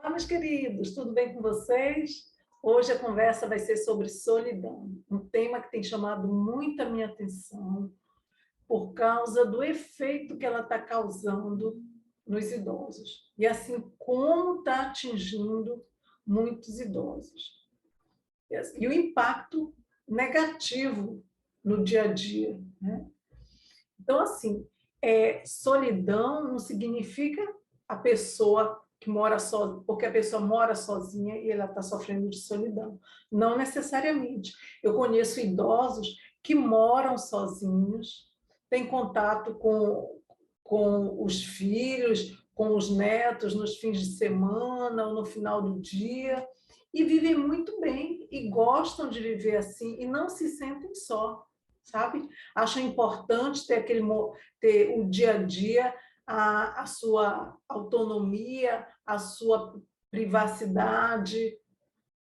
Olá, meus queridos, tudo bem com vocês? Hoje a conversa vai ser sobre solidão, um tema que tem chamado muito a minha atenção por causa do efeito que ela está causando nos idosos e assim como está atingindo muitos idosos. E o impacto negativo no dia a dia, né? Então, assim, solidão não significa a pessoa que mora só, porque a pessoa mora sozinha e ela está sofrendo de solidão. Não necessariamente. Eu conheço idosos que moram sozinhos, têm contato com os filhos, com os netos nos fins de semana ou no final do dia, e vivem muito bem e gostam de viver assim e não se sentem só, sabe? Acham importante ter o dia a dia, a sua autonomia, a sua privacidade,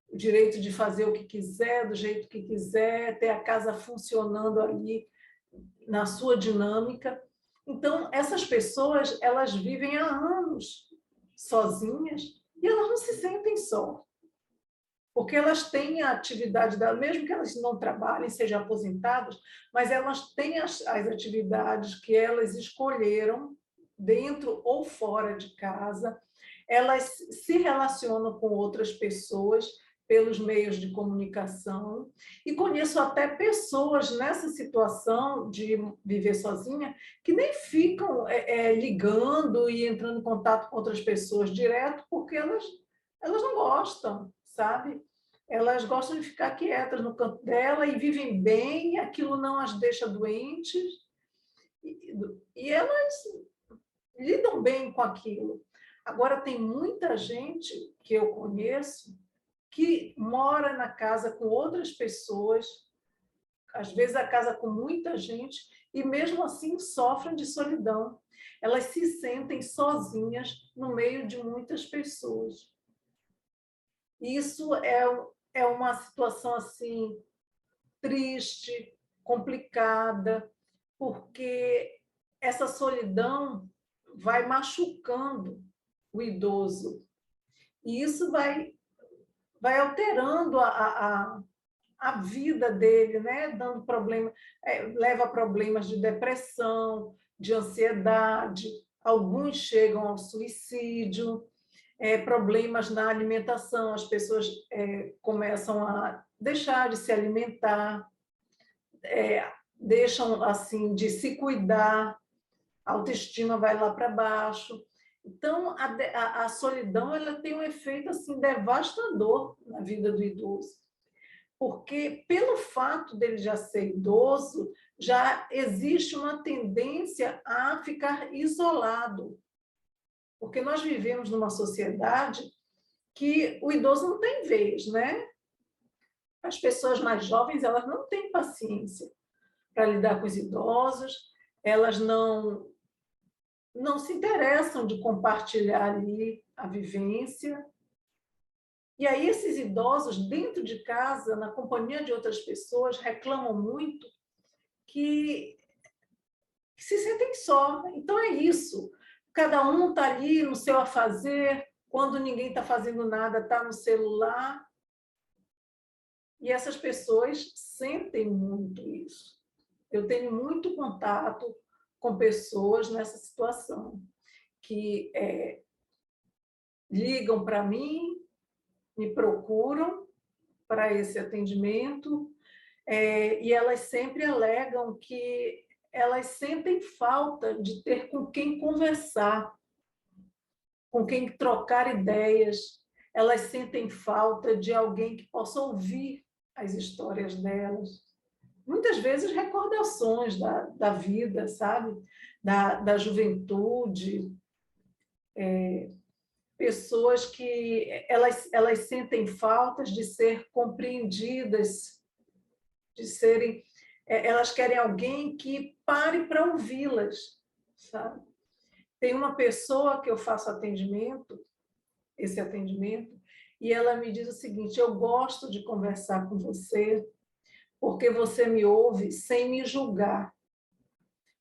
o direito de fazer o que quiser, do jeito que quiser, ter a casa funcionando ali na sua dinâmica. Então, essas pessoas, elas vivem há anos sozinhas e elas não se sentem só, porque elas têm a atividade dela, mesmo que elas não trabalhem, sejam aposentadas, mas elas têm as atividades que elas escolheram, dentro ou fora de casa, elas se relacionam com outras pessoas pelos meios de comunicação, e conheço até pessoas nessa situação de viver sozinha, que nem ficam ligando e entrando em contato com outras pessoas direto, porque elas não gostam, sabe? Elas gostam de ficar quietas no canto dela e vivem bem, aquilo não as deixa doentes, e elas lidam bem com aquilo. Agora, tem muita gente que eu conheço que mora na casa com outras pessoas, às vezes a casa com muita gente, e mesmo assim sofrem de solidão. Elas se sentem sozinhas no meio de muitas pessoas. Isso é uma situação assim triste, complicada, porque essa solidão vai machucando o idoso. E isso vai alterando a vida dele, né? Dando problema, leva a problemas de depressão, de ansiedade, alguns chegam ao suicídio, problemas na alimentação, as pessoas começam a deixar de se alimentar, deixam assim de se cuidar, a autoestima vai lá para baixo. Então, a solidão ela tem um efeito assim devastador na vida do idoso, porque pelo fato dele já ser idoso, já existe uma tendência a ficar isolado, porque nós vivemos numa sociedade que o idoso não tem vez, né? As pessoas mais jovens, elas não têm paciência para lidar com os idosos, elas não se interessam de compartilhar ali a vivência. E aí esses idosos, dentro de casa, na companhia de outras pessoas, reclamam muito que se sentem só. Então é isso. Cada um está ali no seu afazer, quando ninguém está fazendo nada, está no celular. E essas pessoas sentem muito isso. Eu tenho muito contato com pessoas nessa situação, que ligam para mim, me procuram para esse atendimento, e elas sempre alegam que elas sentem falta de ter com quem conversar, com quem trocar ideias, elas sentem falta de alguém que possa ouvir as histórias delas. Muitas vezes recordações da vida, sabe? Da juventude, pessoas que elas sentem faltas de ser compreendidas, de serem, elas querem alguém que pare para ouvi-las, sabe? Tem uma pessoa que eu faço esse atendimento, e ela me diz o seguinte: eu gosto de conversar com você, porque você me ouve sem me julgar.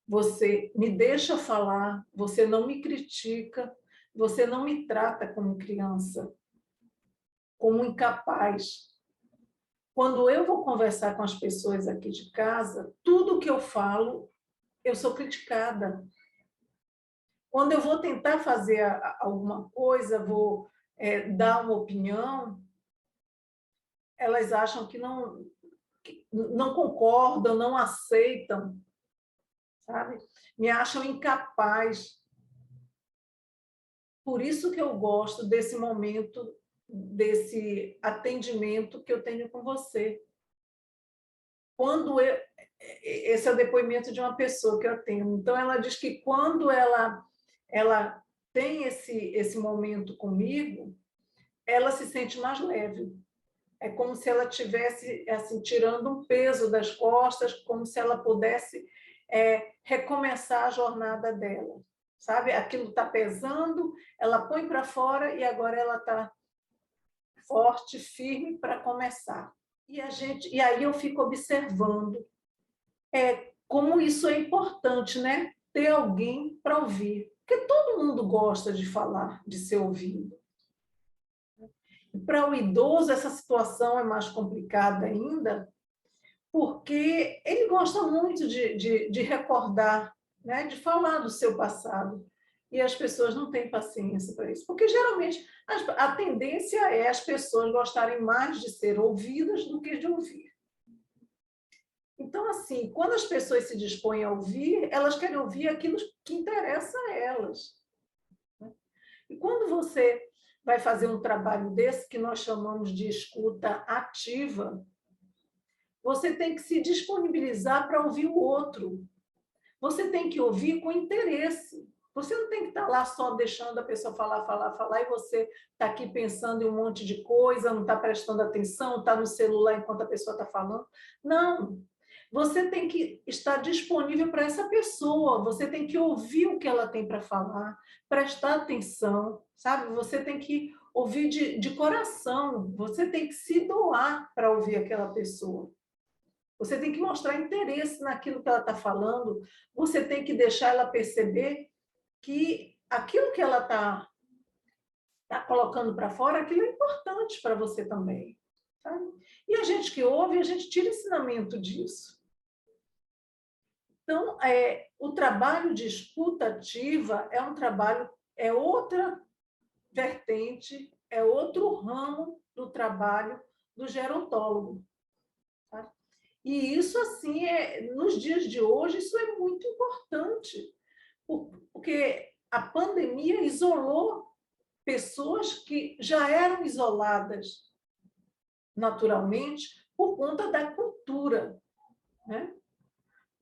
Você me deixa falar, você não me critica, você não me trata como criança, como incapaz. Quando eu vou conversar com as pessoas aqui de casa, tudo que eu falo, eu sou criticada. Quando eu vou tentar fazer alguma coisa, vou dar uma opinião, elas acham que não concordam, não aceitam, sabe? Me acham incapaz. Por isso que eu gosto desse momento, desse atendimento que eu tenho com você. Esse é o depoimento de uma pessoa que eu tenho. Então, ela diz que quando ela tem esse momento comigo, ela se sente mais leve. É como se ela tivesse assim, tirando um peso das costas, como se ela pudesse recomeçar a jornada dela. Sabe? Aquilo está pesando, ela põe para fora e agora ela está forte, firme para começar. E aí eu fico observando como isso é importante, né? Ter alguém para ouvir. Porque todo mundo gosta de falar, de ser ouvido. Para o idoso, essa situação é mais complicada ainda, porque ele gosta muito de recordar, né? De falar do seu passado. E as pessoas não têm paciência para isso. Porque, geralmente, a tendência é as pessoas gostarem mais de ser ouvidas do que de ouvir. Então, assim, quando as pessoas se dispõem a ouvir, elas querem ouvir aquilo que interessa a elas. E quando você vai fazer um trabalho desse, que nós chamamos de escuta ativa, você tem que se disponibilizar para ouvir o outro. Você tem que ouvir com interesse. Você não tem que estar lá só deixando a pessoa falar, falar, falar, e você está aqui pensando em um monte de coisa, não está prestando atenção, está no celular enquanto a pessoa está falando. Não. Você tem que estar disponível para essa pessoa, você tem que ouvir o que ela tem para falar, prestar atenção, sabe? Você tem que ouvir de coração, você tem que se doar para ouvir aquela pessoa. Você tem que mostrar interesse naquilo que ela está falando, você tem que deixar ela perceber que aquilo que ela está colocando para fora, aquilo é importante para você também. Sabe? E a gente que ouve, a gente tira ensinamento disso. Então, o trabalho de escuta ativa é um trabalho, é outra vertente, é outro ramo do trabalho do gerontólogo. Tá? E isso, assim, nos dias de hoje, isso é muito importante, porque a pandemia isolou pessoas que já eram isoladas naturalmente por conta da cultura, né?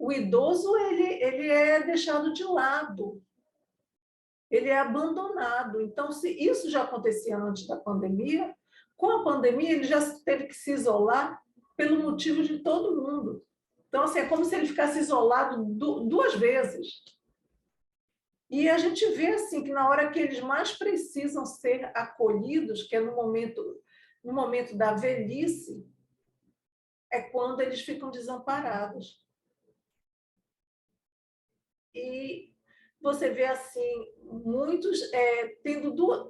O idoso ele é deixado de lado, ele é abandonado. Então, se isso já acontecia antes da pandemia, com a pandemia ele já teve que se isolar pelo motivo de todo mundo. Então, assim, é como se ele ficasse isolado duas vezes. E a gente vê assim que na hora que eles mais precisam ser acolhidos, que é no momento da velhice, é quando eles ficam desamparados. E você vê assim muitos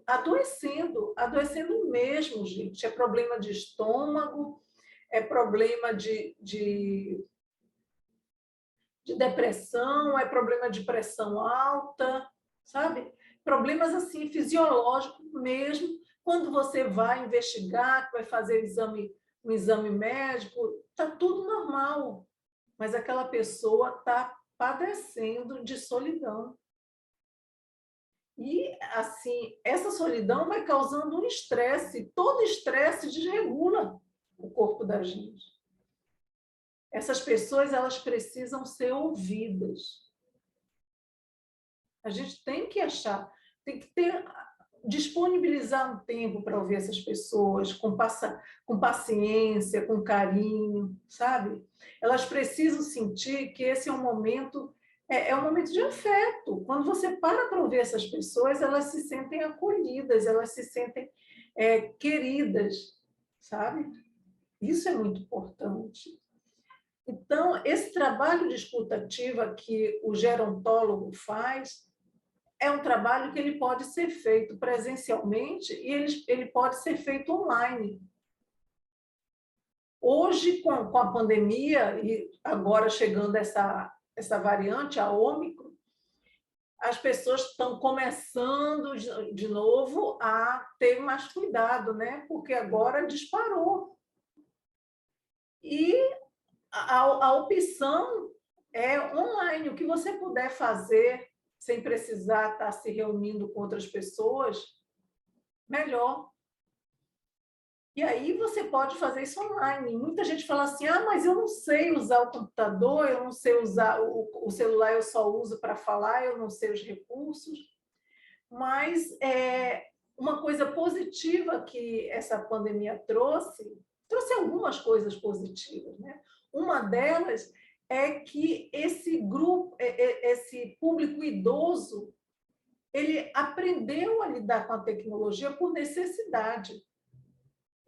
adoecendo mesmo, gente. É problema de estômago, é problema de depressão, é problema de pressão alta, sabe? Problemas assim fisiológicos mesmo. Quando você vai investigar, vai fazer um exame médico, está tudo normal, mas aquela pessoa está padecendo de solidão. E, assim, essa solidão vai causando um estresse. Todo estresse desregula o corpo da gente. Essas pessoas, elas precisam ser ouvidas. A gente tem que tem que disponibilizar um tempo para ouvir essas pessoas com paciência, com carinho, sabe? Elas precisam sentir que esse é um momento um momento de afeto. Quando você para ouvir essas pessoas, elas se sentem acolhidas, elas se sentem queridas, sabe? Isso é muito importante. Então, esse trabalho de escuta ativa que o gerontólogo faz é um trabalho que ele pode ser feito presencialmente e ele pode ser feito online. Hoje, com a pandemia, e agora chegando essa variante, a Ômicron, as pessoas estão começando de novo a ter mais cuidado, né? Porque agora disparou. E a opção é online. O que você puder fazer sem precisar estar se reunindo com outras pessoas, melhor. E aí você pode fazer isso online. Muita gente fala assim, mas eu não sei usar o computador, eu não sei usar o celular, eu só uso para falar, eu não sei os recursos. Mas uma coisa positiva que essa pandemia trouxe algumas coisas positivas, né? Uma delas é que esse grupo, esse público idoso, ele aprendeu a lidar com a tecnologia por necessidade.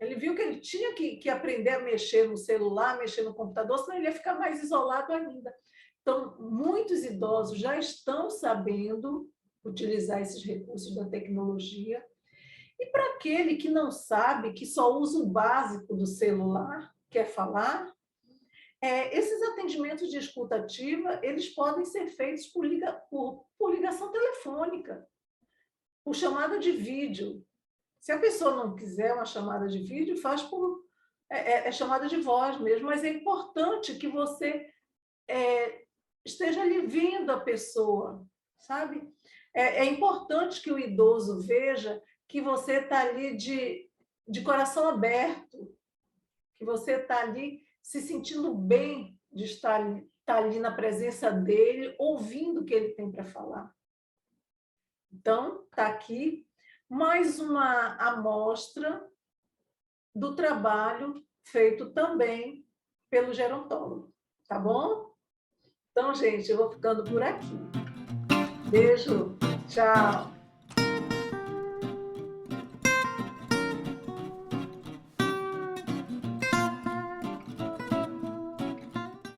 Ele viu que ele tinha que aprender a mexer no celular, mexer no computador, senão ele ia ficar mais isolado ainda. Então, muitos idosos já estão sabendo utilizar esses recursos da tecnologia. E para aquele que não sabe, que só usa o básico do celular, quer falar, esses atendimentos de escuta ativa, eles podem ser feitos por ligação telefônica, por chamada de vídeo. Se a pessoa não quiser uma chamada de vídeo, faz por chamada de voz mesmo, mas é importante que você esteja ali vendo a pessoa, sabe? É importante que o idoso veja que você está ali de coração aberto, que você está ali se sentindo bem de estar ali na presença dele, ouvindo o que ele tem para falar. Então, está aqui mais uma amostra do trabalho feito também pelo gerontólogo, tá bom? Então, gente, eu vou ficando por aqui. Beijo, tchau!